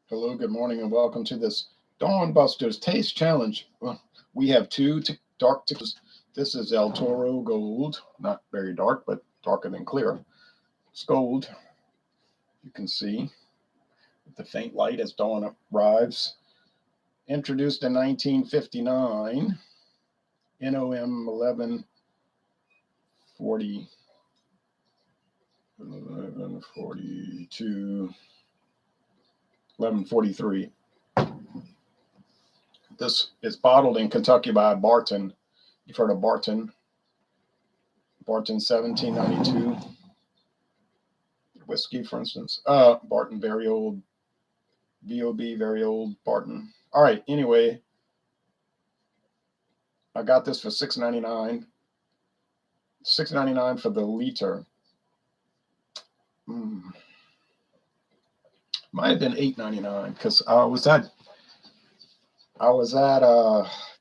Hello, good morning, and welcome to this Dawn Busters Taste Challenge. Well, we have two dark tequilas. This is El Toro Gold, not very dark, but darker than clear. It's gold. You can see with the faint light as dawn arrives. Introduced in 1959, NOM 1143. This is bottled in Kentucky by Barton. You've heard of Barton. Barton 1792 whiskey, for instance. Barton, very old. VOB, very old Barton. All right. Anyway, I got this for $6.99. $6.99 for the liter. Might have been $8.99 because I was at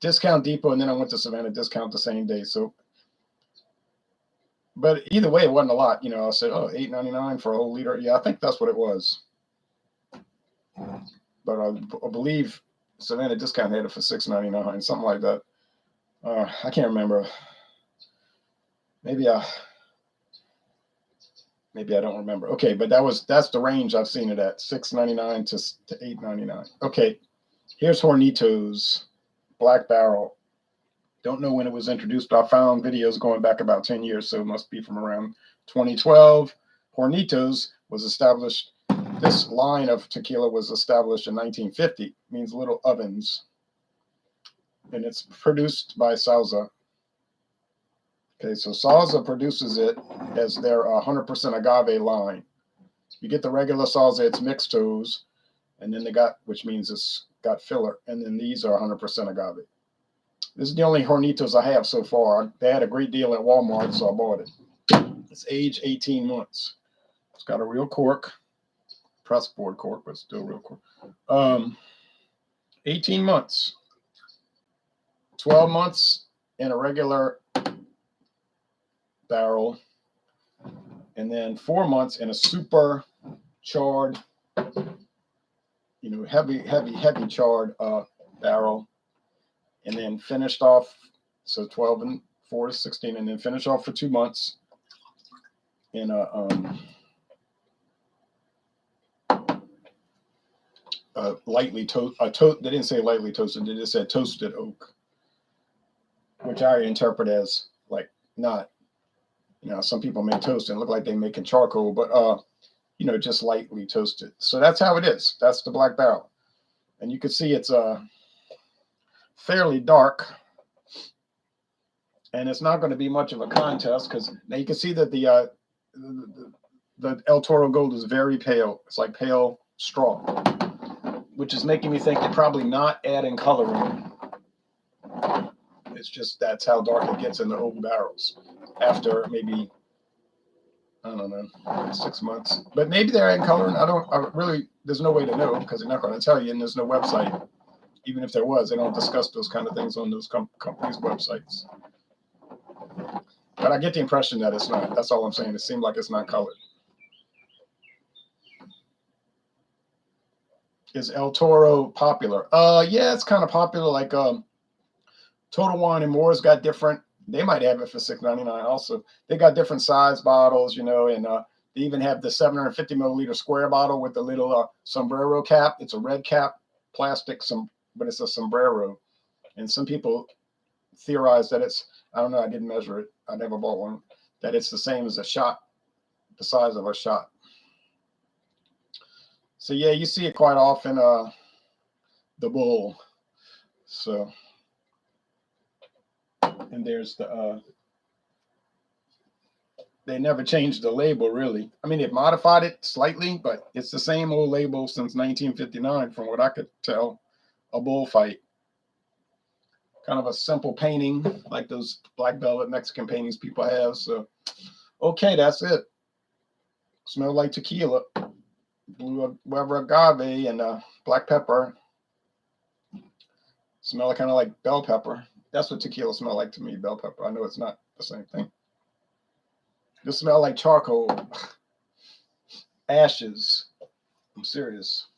Discount Depot, and then I went to Savannah Discount the same day. So, but either way, it wasn't a lot. I said, oh, $8.99 for a whole liter. Yeah, I think that's what it was. But I believe Savannah Discount had it for $6.99, something like that. I can't remember. Maybe I don't remember. Okay, but that's the range I've seen it at, $6.99 to $8.99. Okay, here's Hornitos Black Barrel. Don't know when it was introduced, but I found videos going back about 10 years, so it must be from around 2012. Hornitos was established. This line of tequila was established in 1950. Means little ovens, and it's produced by Sauza. Okay, so Sauza produces it as their 100% agave line. You get the regular Sauza, it's mixtos, and then they got, which means it's got filler, and then these are 100% agave. This is the only Hornitos I have so far. They had a great deal at Walmart, so I bought it. It's aged 18 months. It's got a real cork, press board cork, but still real cork. 18 months. 12 months in a regular barrel, and then 4 months in a super charred, heavy charred barrel, and then finished off. So 12 and 4 is 16, and then finish off for 2 months in a lightly toast. They didn't say lightly toasted. They just said toasted oak, which I interpret as like not. Some people make toast and look like they're making charcoal, but just lightly toasted. So that's how it is. That's the Black Barrel, and you can see it's fairly dark, and it's not going to be much of a contest because now you can see that the El Toro Gold is very pale. It's like pale straw, which is making me think they're probably not adding coloring. It's just that's how dark it gets in the old barrels after maybe, I don't know, 6 months. But maybe they're adding coloring. There's no way to know because they're not going to tell you, and there's no website. Even if there was, they don't discuss those kind of things on those companies' websites. But I get the impression that it's not. That's all I'm saying. It seemed like it's not colored. Is El Toro popular? Yeah, it's kind of popular. Like Total Wine and More's got different. They might have it for $6.99 also. They got different size bottles, and they even have the 750 milliliter square bottle with the little sombrero cap. It's a red cap, plastic, but it's a sombrero. And some people theorize that it's, I don't know, I didn't measure it. I never bought one. That it's the same as a shot, the size of a shot. So yeah, you see it quite often, the bull. So, and there's they never changed the label really. I mean, they've modified it slightly, but it's the same old label since 1959 from what I could tell. A bullfight. Kind of a simple painting like those black velvet Mexican paintings people have. So, okay, that's it. Smell like tequila. Blue Weber agave and black pepper. Smell kind of like bell pepper. That's what tequila smell like to me, bell pepper. I know it's not the same thing. This smell like charcoal. Ashes. I'm serious.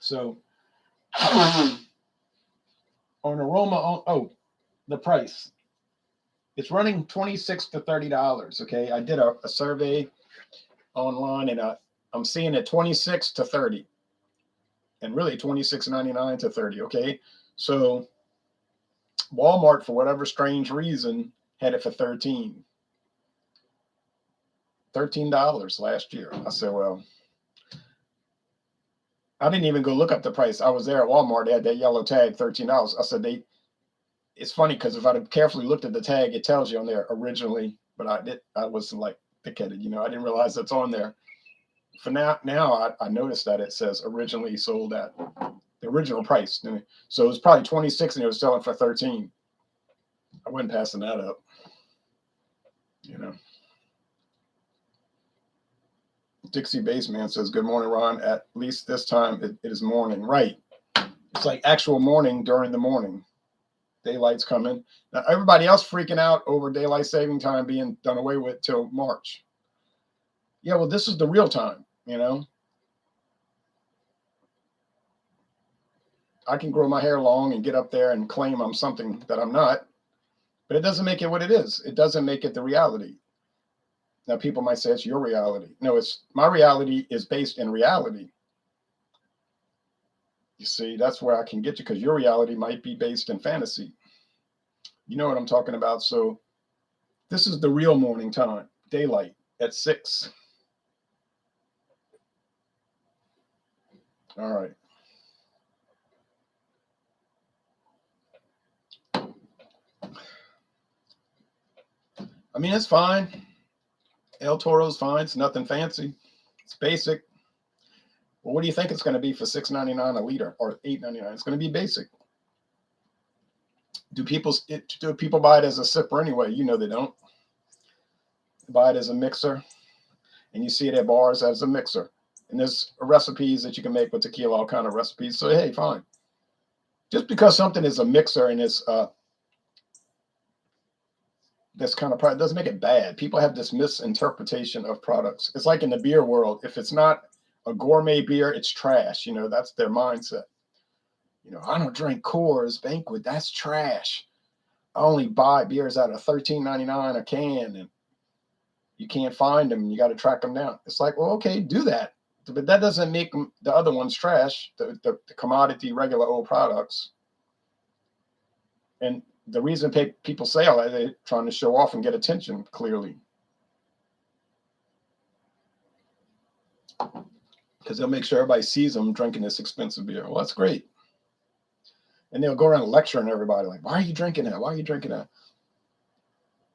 So on aroma, oh, the price. It's running $26 to $30. Okay, I did a survey online, and I'm seeing it 26 to 30, and really 26.99 to 30. Okay, so Walmart, for whatever strange reason, had it for $13 last year. I said, well, I didn't even go look up the price. I was there at Walmart. They had that yellow tag, $13. I said, it's funny because if I'd have carefully looked at the tag, it tells you on there originally, but I wasn't like thick-headed, I didn't realize that's on there. For now I noticed that it says originally sold at the original price. So it was probably 26 and it was selling for 13. I wasn't passing that up, Dixie Baseman says, good morning, Ron. At least this time it is morning. Right. It's like actual morning during the morning. Daylight's coming. Now, everybody else freaking out over daylight saving time being done away with till March. Yeah, well, this is the real time, I can grow my hair long and get up there and claim I'm something that I'm not, but it doesn't make it what it is. It doesn't make it the reality. Now, people might say it's your reality. No, it's my reality is based in reality. You see, that's where I can get you, because your reality might be based in fantasy. You know what I'm talking about? So this is the real morning time, daylight at 6. All right. I mean, it's fine. El Toro's fine. It's nothing fancy. It's basic. Well, what do you think it's going to be for $6.99 a liter or $8.99? It's going to be basic. Do people buy it as a sipper anyway? They don't. They buy it as a mixer, and you see it at bars as a mixer. And there's recipes that you can make with tequila, all kind of recipes. So hey, fine. Just because something is a mixer and it's this kind of product doesn't make it bad. People have this misinterpretation of products. It's like in the beer world. If it's not a gourmet beer, it's trash. That's their mindset. I don't drink Coors Banquet. That's trash. I only buy beers out of $13.99 a can, and you can't find them. You got to track them down. It's like, well, okay, do that. But that doesn't make the other ones trash, the commodity, regular old products. And the reason people say all that, they're trying to show off and get attention, clearly. Because they'll make sure everybody sees them drinking this expensive beer. Well, that's great. And they'll go around lecturing everybody, like, why are you drinking that? Why are you drinking that?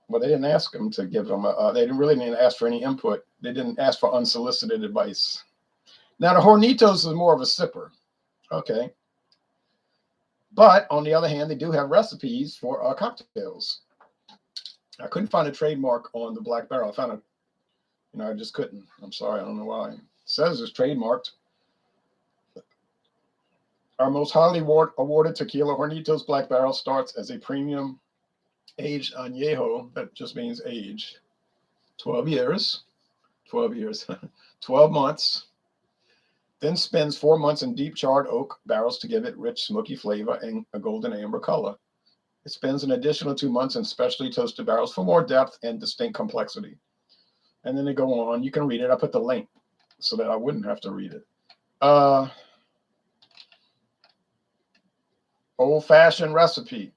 Well, they didn't ask them to give them, they didn't ask for any input. They didn't ask for unsolicited advice. Now, the Hornitos is more of a sipper. Okay. But on the other hand, they do have recipes for cocktails. I couldn't find a trademark on the Black Barrel. I found I just couldn't. I'm sorry. I don't know why. It says it's trademarked. Our most highly awarded tequila, Hornitos Black Barrel, starts as a premium aged añejo. That just means age. 12 years. 12 months. Then spends 4 months in deep charred oak barrels to give it rich, smoky flavor and a golden amber color. It spends an additional 2 months in specially toasted barrels for more depth and distinct complexity. And then they go on. You can read it. I put the link so that I wouldn't have to read it. Old-fashioned recipe.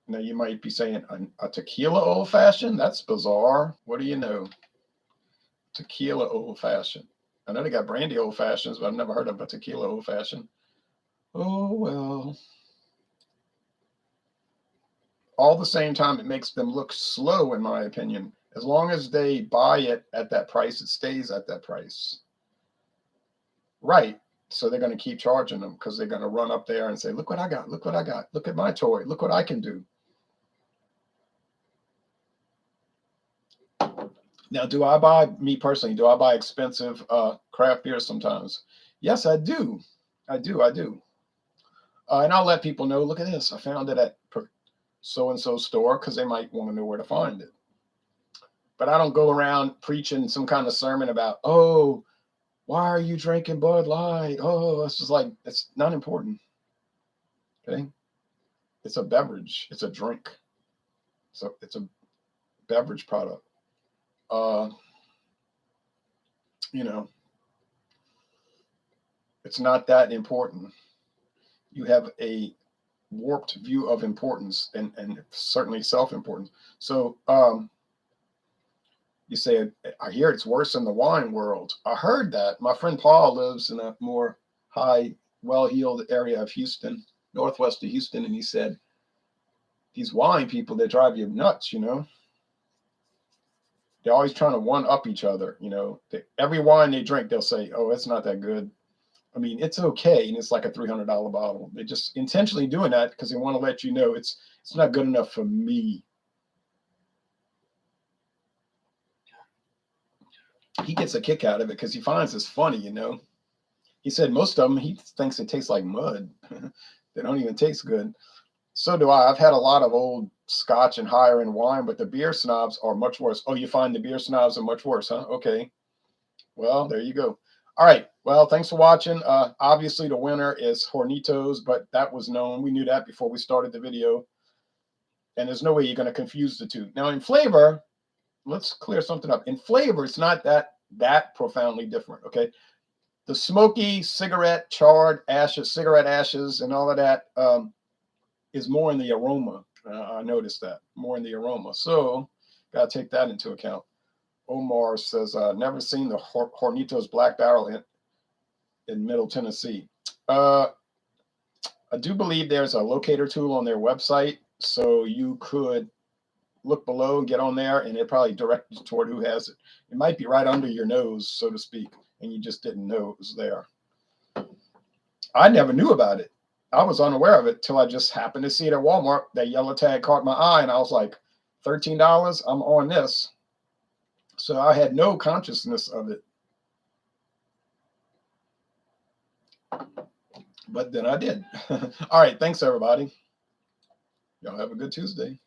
Now, you might be saying, a tequila old-fashioned? That's bizarre. What do you know? Tequila old-fashioned. I know they got brandy old-fashions, but I've never heard of a tequila old-fashioned. Oh, well. All the same time, it makes them look slow, in my opinion. As long as they buy it at that price, it stays at that price. Right. So they're going to keep charging them because they're going to run up there and say, look what I got. Look what I got. Look at my toy. Look what I can do. Now, do I buy expensive craft beer sometimes? Yes, I do. I do. And I'll let people know, look at this. I found it at so-and-so store, because they might want to know where to find it. But I don't go around preaching some kind of sermon about, oh, Why are you drinking Bud Light? Oh, it's just like, it's not important. Okay. It's a beverage. It's a drink. So it's a beverage product. Uh, you know, it's not that important. You have a warped view of importance and certainly self-importance. So you say, I hear it's worse in the wine world. I heard that. My friend Paul lives in a more high, well-heeled area of Houston, northwest of Houston, and he said, these wine people, they drive you nuts, you know. They're always trying to one up each other, you know. Every wine they drink, they'll say, oh, it's not that good. I mean, it's okay, and it's like a $300 bottle. They're just intentionally doing that because they want to let you know it's not good enough for me. He gets a kick out of it because he finds this funny, you know. He said most of them he thinks it tastes like mud. They don't even taste good. So do I. I've had a lot of old Scotch and higher end wine, but the beer snobs are much worse. Oh, you find the beer snobs are much worse, huh? Okay. Well, there you go. All right. Well, thanks for watching. Obviously, the winner is Hornitos, but that was known. We knew that before we started the video. And there's no way you're going to confuse the two. Now, in flavor, let's clear something up. In flavor, it's not that profoundly different. Okay. The smoky cigarette, charred ashes, cigarette ashes, and all of that is more in the aroma. I noticed that more in the aroma. So, got to take that into account. Omar says, never seen the Hornitos Black Barrel in Middle Tennessee. I do believe there's a locator tool on their website, so you could look below and get on there, and it probably direct you toward who has it. It might be right under your nose, so to speak, and you just didn't know it was there. I never knew about it. I was unaware of it till I just happened to see it at Walmart. That yellow tag caught my eye, and I was like, $13, I'm on this. So I had no consciousness of it. But then I did. All right. Thanks, everybody. Y'all have a good Tuesday.